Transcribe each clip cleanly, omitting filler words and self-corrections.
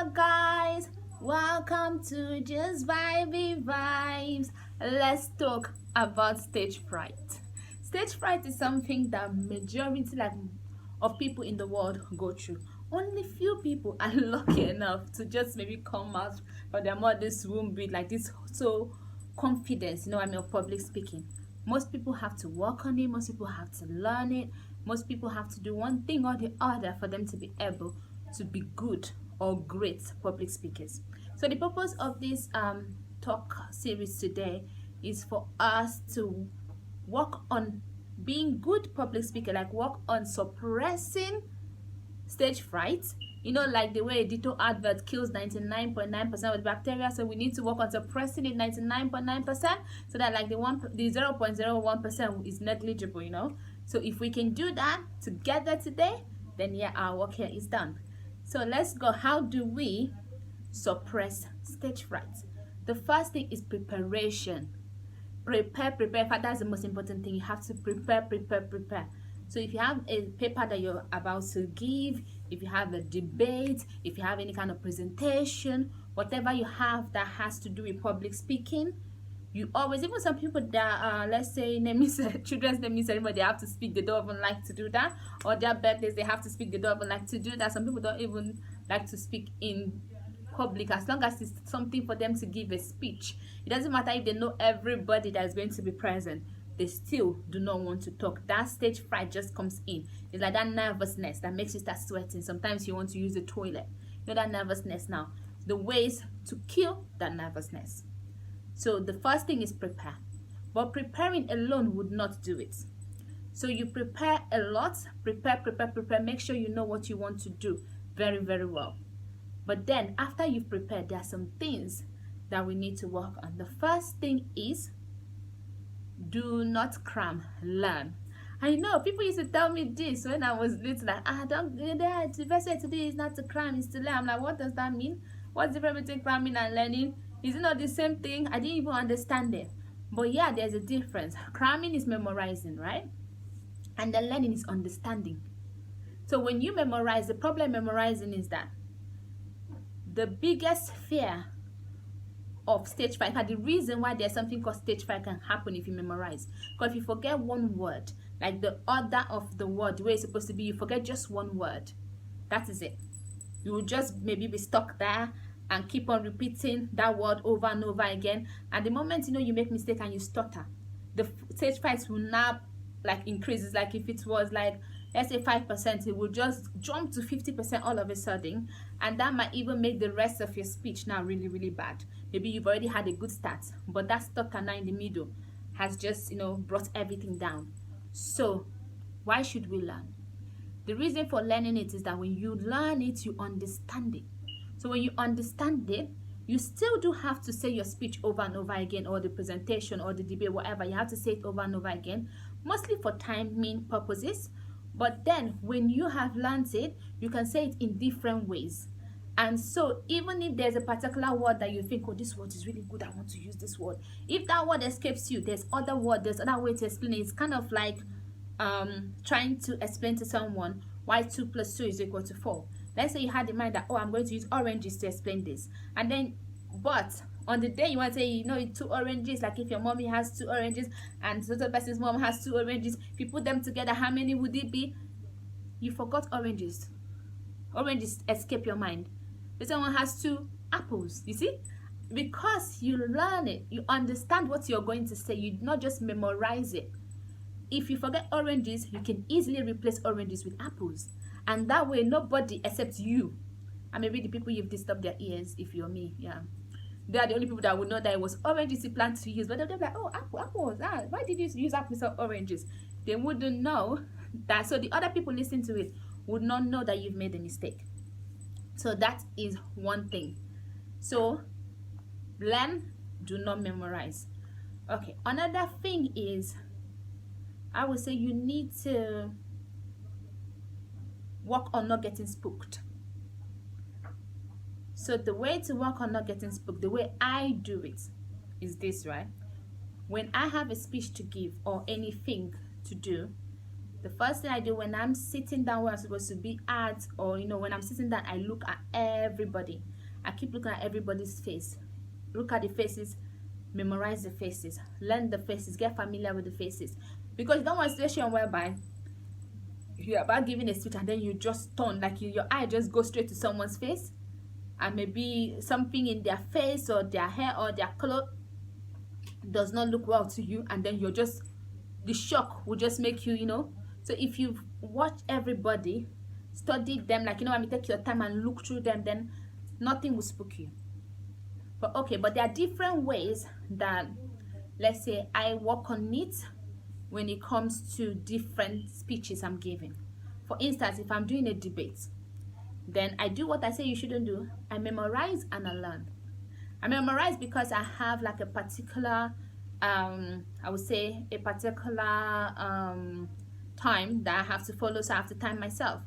Hello guys, welcome to Just Vibey Vibes. Let's talk about stage fright. Stage fright is something that majority of people in the world go through. Only few people are lucky enough to just maybe come out from their mother's womb with like this so confidence, of public speaking. Most people have to work on it, most people have to learn it, most people have to do one thing or the other for them to be able to be good or great public speakers. So the purpose of this talk series today is for us to work on being good public speaker, like work on suppressing stage fright. Like the way a Ditto advert kills 99.9% of the bacteria, so we need to work on suppressing it 99.9%, so that like the 0.01% is negligible. So if we can do that together today, then yeah, our work here is done. So let's go. How do we suppress stage fright? The first thing is preparation. Prepare. In fact, that's the most important thing. You have to prepare. So if you have a paper that you're about to give, if you have a debate, if you have any kind of presentation, whatever you have that has to do with public speaking, you always, even some people that let's say children's naming ceremony, they have to speak, they don't even like to do that, or their birthdays, they have to speak, they don't even like to do that. Some people don't even like to speak in public, as long as it's something for them to give a speech. It doesn't matter if they know everybody that is going to be present, they still do not want to talk. That stage fright just comes in. It's like that nervousness that makes you start sweating. Sometimes you want to use the toilet. That nervousness. Now the ways to kill that nervousness. So the first thing is prepare, but preparing alone would not do it. So you prepare a lot, prepare, make sure you know what you want to do very, very well. But then after you've prepared, there are some things that we need to work on. The first thing is, do not cram, learn. I know people used to tell me this when I was little, like, the best way to do it is not to cram, is to learn. I'm like, what does that mean? What's the difference between cramming and learning? Is it not the same thing? I didn't even understand it. But yeah, there's a difference. Cramming is memorizing, right? And the learning is understanding. So when you memorize, the problem memorizing is that the biggest fear of stage fright, the reason why there's something called stage fright can happen if you memorize. Because if you forget one word, like the order of the word, the way it's supposed to be, you forget just one word, that is it. You will just maybe be stuck there and keep on repeating that word over and over again. And the moment you make mistake and you stutter, the stage fright will now like increases. Like if it was like, let's say 5%, it will just jump to 50% all of a sudden, and that might even make the rest of your speech now really, really bad. Maybe you've already had a good start, but that stutter now in the middle has just brought everything down. So why should we learn? The reason for learning it is that when you learn it, you understand it. So when you understand it, you still do have to say your speech over and over again, or the presentation or the debate, whatever. You have to say it over and over again, mostly for timing purposes. But then when you have learned it, you can say it in different ways. And so even if there's a particular word that you think, oh, this word is really good, I want to use this word, if that word escapes you, there's other way to explain it. It's kind of like trying to explain to someone why 2 + 2 is equal to 4. Let's say you had in mind that, oh, I'm going to use oranges to explain this, and then but on the day you want to say, 2 oranges, like if your mommy has 2 oranges and the other person's mom has 2 oranges, if you put them together, how many would it be? You forgot oranges escape your mind. If someone has 2 apples, you see, because you learn it, you understand what you're going to say, you not just memorize it. If you forget oranges, you can easily replace oranges with apples, and that way nobody except you, and maybe the people you've disturbed their ears, if you're me, yeah, they are the only people that would know that it was oranges you planned to use. But they'll be like, oh, apples, why did you use apples or oranges? They wouldn't know that. So the other people listening to it would not know that you've made a mistake. So that is one thing. So learn, do not memorize. Okay, another thing is, I would say you need to work on not getting spooked. So the way to work on not getting spooked, the way I do it is this, right? When I have a speech to give or anything to do, The first thing I do when I'm sitting down where I'm supposed to be at, or when I'm sitting down, I look at everybody. I keep looking at everybody's face. Look at the faces, memorize the faces, learn the faces, get familiar with the faces. Because you don't want a situation whereby you're about giving a speech and then you just turn, like your eye just goes straight to someone's face, and maybe something in their face or their hair or their color does not look well to you, and then you're just, the shock will just make you, so if you've watched everybody, studied them, like when you take your time and look through them, then nothing will spook you. But okay, but there are different ways that, let's say, I work on it when it comes to different speeches I'm giving. For instance, if I'm doing a debate, then I do what I say you shouldn't do. I memorize and I learn. I memorize because I have like a particular I would say a particular time that I have to follow, so I have to time myself.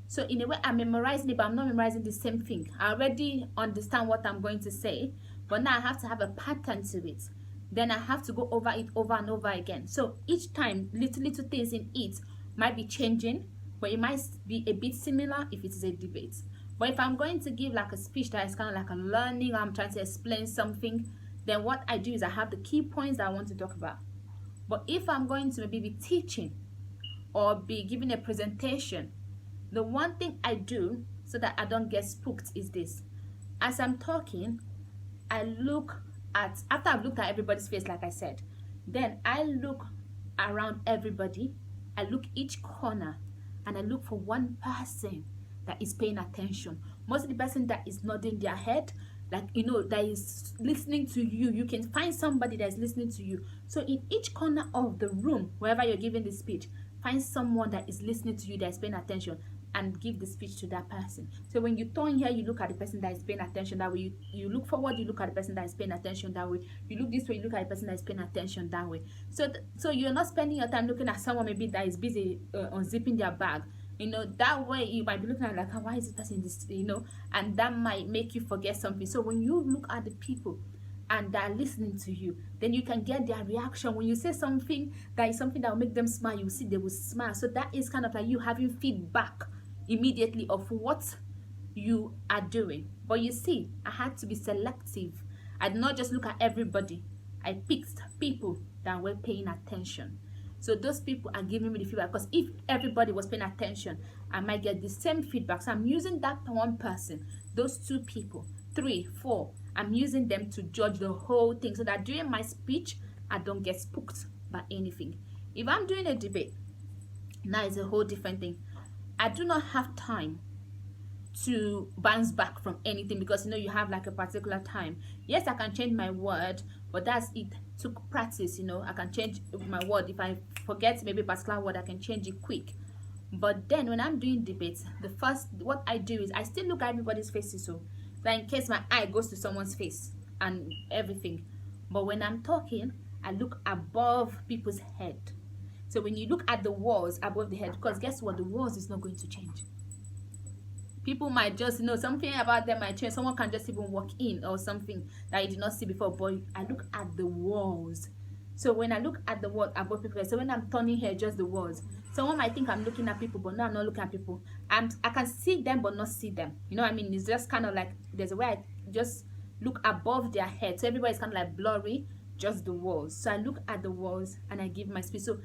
So in a way, I'm memorizing it, but I'm not memorizing the same thing. I already understand what I'm going to say, but now I have to have a pattern to it. Then I have to go over it over and over again. So each time, little things in it might be changing, but it might be a bit similar if it is a debate. But if I'm going to give like a speech that is kind of like a learning, I'm trying to explain something, then what I do is I have the key points that I want to talk about. But if I'm going to maybe be teaching or be giving a presentation, the one thing I do so that I don't get spooked is this. As I'm talking, I look at, after I've looked at everybody's face, like I said, then I look around everybody, I look each corner, and I look for one person that is paying attention. Mostly the person that is nodding their head, like that is listening to you. You can find somebody that is listening to you. So in each corner of the room, wherever you're giving the speech, find someone that is listening to you, that is paying attention, and give the speech to that person. So when you turn here, you look at the person that is paying attention that way. You look forward, you look at the person that is paying attention that way. You look this way, you look at the person that is paying attention that way. So you're not spending your time looking at someone maybe that is busy unzipping their bag. That way you might be looking at like, why is this person this, and that might make you forget something. So when you look at the people and they're listening to you, then you can get their reaction. When you say something that is something that will make them smile, you see they will smile. So that is kind of like you having feedback immediately of what you are doing. But you see, I had to be selective. I did not just look at everybody. I picked people that were paying attention. So those people are giving me the feedback, because if everybody was paying attention, I might get the same feedback. So I'm using that one person, those two people, 3, 4, I'm using them to judge the whole thing, so that during my speech I don't get spooked by anything. If I'm doing a debate, now it's a whole different thing. I do not have time to bounce back from anything, because you have like a particular time. Yes, I can change my word, but that's it took practice. I can change my word. If I forget maybe a particular word, I can change it quick. But then when I'm doing debates, what I do is I still look at everybody's faces, so that in case my eye goes to someone's face and everything. But when I'm talking, I look above people's head. So when you look at the walls above the head, because guess what, the walls is not going to change. People might just, something about them might change. Someone can just even walk in or something that you did not see before. But I look at the walls. So when I look at the wall above people, so when I'm turning here, just the walls. Someone might think I'm looking at people, but no, I'm not looking at people. I can see them, but not see them. You know what I mean? It's just kind of like, there's a way I just look above their head. So everybody's kind of like blurry, just the walls. So I look at the walls and I give my speech. So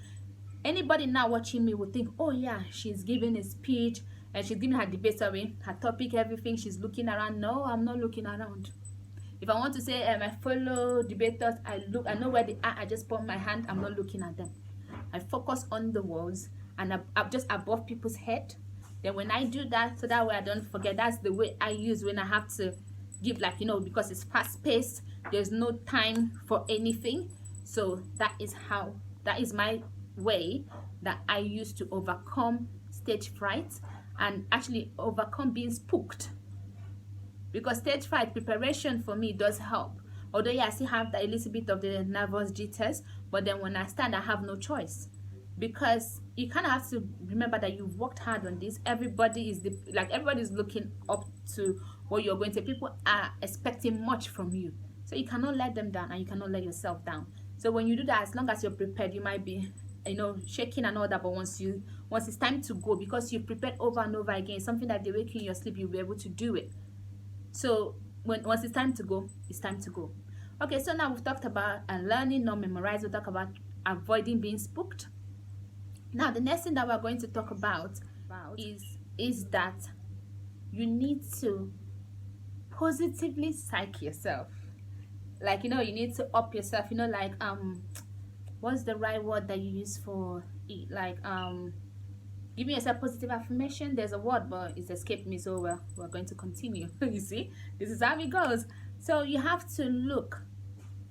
anybody now watching me would think, oh yeah, she's giving a speech and she's giving her debate away, her topic, everything, she's looking around. No, I'm not looking around. If I want to say my fellow debaters, I know where they are, I just put my hand, I'm not looking at them. I focus on the walls and I'm just above people's head. Then when I do that, so that way I don't forget, that's the way I use when I have to give, like, because it's fast paced, there's no time for anything. So that is my way that I use to overcome stage fright and actually overcome being spooked. Because stage fright preparation for me does help. Although yeah, I still have a little bit of the nervous jitters, but then when I stand, I have no choice. Because you kind of have to remember that you've worked hard on this. Everybody is everybody's looking up to what you're going to. People are expecting much from you. So you cannot let them down and you cannot let yourself down. So when you do that, as long as you're prepared, you might be shaking and all that. But once it's time to go, because you've prepared over and over again, something that they wake you in your sleep, you'll be able to do it. So once it's time to go, it's time to go. Okay, so now we've talked about learning, not memorize. We'll talk about avoiding being spooked. Now the next thing that we're going to talk about is that you need to positively psych yourself. Like, you need to up yourself, like what's the right word that you use for it? Like giving yourself positive affirmation. There's a word, but it's escaped me, so we're going to continue. You see, this is how it goes. So you have to look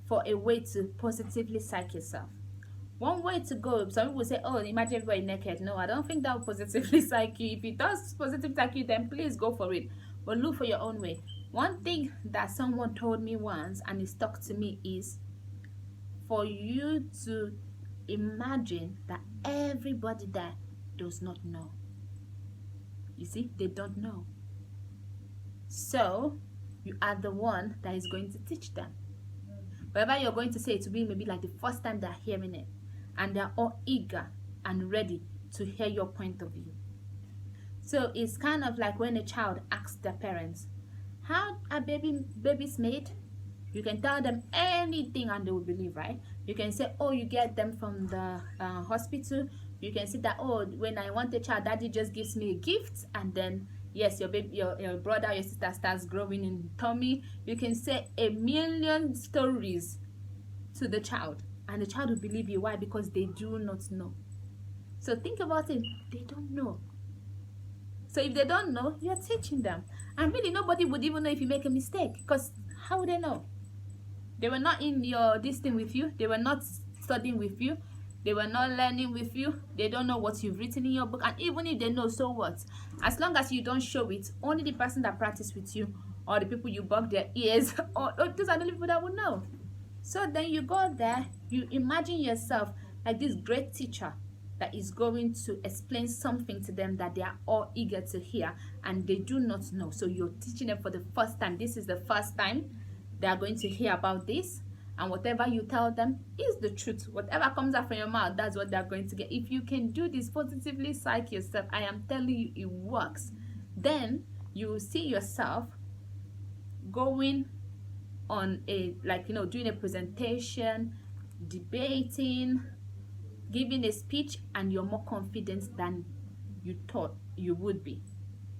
for a way to positively psych yourself. One way to go, some people say, oh, imagine everybody naked. No, I don't think that will positively psych you. If it does positively psych you, then please go for it. But look for your own way. One thing that someone told me once, and it stuck to me, is for you to imagine that everybody there does not know. You see, they don't know. So you are the one that is going to teach them. Whatever you're going to say, it will be maybe like the first time they're hearing it, and they're all eager and ready to hear your point of view. So it's kind of like when a child asks their parents, how are babies made? You can tell them anything and they will believe, right? You can say, oh, you get them from the hospital. You can say that, oh, when I want a child, daddy just gives me a gift, and then yes, your baby, your brother or your sister starts growing in tummy. You can say a million stories to the child, and the child will believe you. Why? Because they do not know. So think about it. They don't know. So if they don't know, you're teaching them. And really, nobody would even know if you make a mistake, because how would they know? They were not in this thing with you. They were not studying with you. They were not learning with you. They don't know what you've written in your book. And even if they know, so what? As long as you don't show it, only the person that practiced with you, or the people you bug their ears, or those are the people that will know. So then you go there, you imagine yourself like this great teacher that is going to explain something to them that they are all eager to hear, and they do not know. So you're teaching them for the first time. This is the first time they are going to hear about this, and whatever you tell them is the truth. Whatever comes out from your mouth, that's what they're going to get. If you can do this, positively psych yourself, I am telling you, it works. Then you will see yourself going on doing a presentation, debating, giving a speech, and you're more confident than you thought you would be.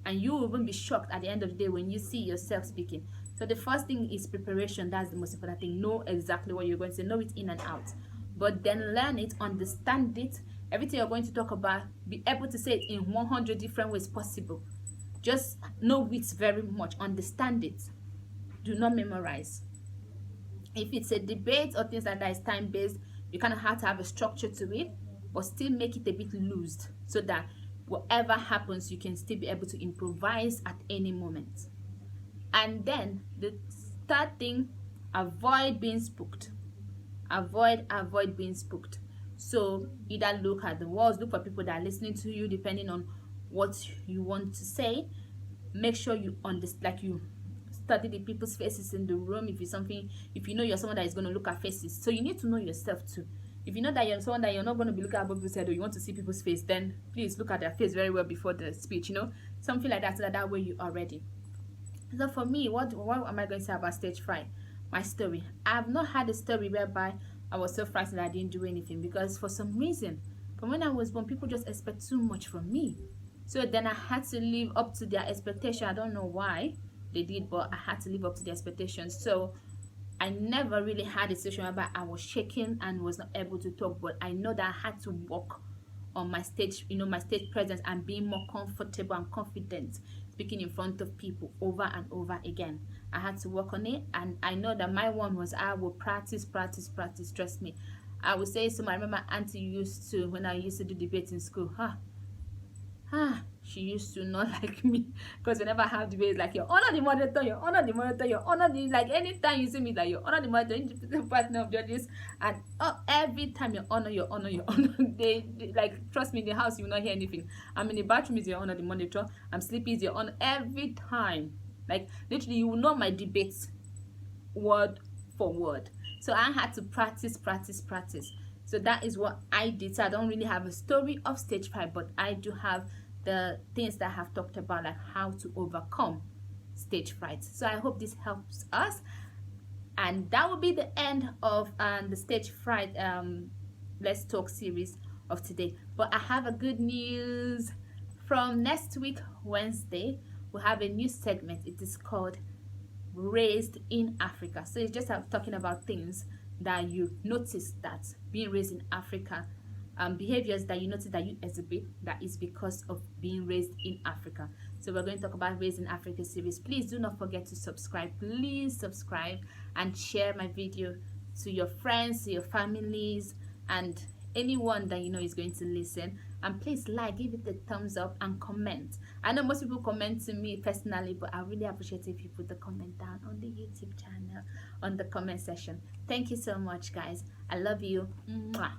And you will even be shocked at the end of the day when you see yourself speaking. So the first thing is preparation. That's the most important thing. Know exactly what you're going to say. Know it in and out. But then learn it, understand it. Everything you're going to talk about, be able to say it in 100 different ways possible. Just know it very much. Understand it. Do not memorize. If it's a debate or things like that, it's time-based, you kind of have to have a structure to it, but still make it a bit loose, so that whatever happens, you can still be able to improvise at any moment. And then the third thing, avoid being spooked. Avoid being spooked. So either look at the walls, look for people that are listening to you, depending on what you want to say. Make sure you understand, like you study the people's faces in the room. If you know you're someone that is going to look at faces, so you need to know yourself too. If you know that you're someone that you're not going to be looking at people's head, or you want to see people's face, then please look at their face very well before the speech, something like that, so that way you are ready. So for me, what am I going to say about stage fright? My story. I have not had a story whereby I was so frightened that I didn't do anything, because for some reason, from when I was born, people just expect too much from me. So then I had to live up to their expectation. I don't know why they did, but I had to live up to the expectations. So I never really had a situation where I was shaking and was not able to talk, but I know that I had to work on my stage, my stage presence, and being more comfortable and confident speaking in front of people over and over again. I had to work on it, and I know that my one was I will practice. Trust me. I would say so. I remember auntie used to, when I used to do debate in school, she used to not like me, because whenever I have debates, like, you honor the moderator, you honor the, like, anytime you see me, that you honor the moderator, the partner of judges, and every time you honor, they like, trust me, in the house you will not hear anything. I'm in the bathroom, is you honor the monitor, I'm sleeping, is you honor, every time, like, literally, you will know my debates word for word. So I had to practice. So that is what I did. So I don't really have a story of stage fright, but I do have the things that I have talked about, like how to overcome stage fright. So I hope this helps us. And that will be the end of the stage fright let's talk series of today. But I have a good news. From next week Wednesday, we'll have a new segment. It is called Raised in Africa. So it's just talking about things that you notice that being raised in Africa, behaviors that you notice that you exhibit, that is because of being raised in Africa. So we're going to talk about Raised in Africa series. Please do not forget to subscribe. Please subscribe and share my video to your friends, to your families, and anyone that you know is going to listen. And please like, give it a thumbs up, and comment. I know most people comment to me personally, but I really appreciate if you put the comment down on the YouTube channel, on the comment section. Thank you so much, guys. I love you. Mwah.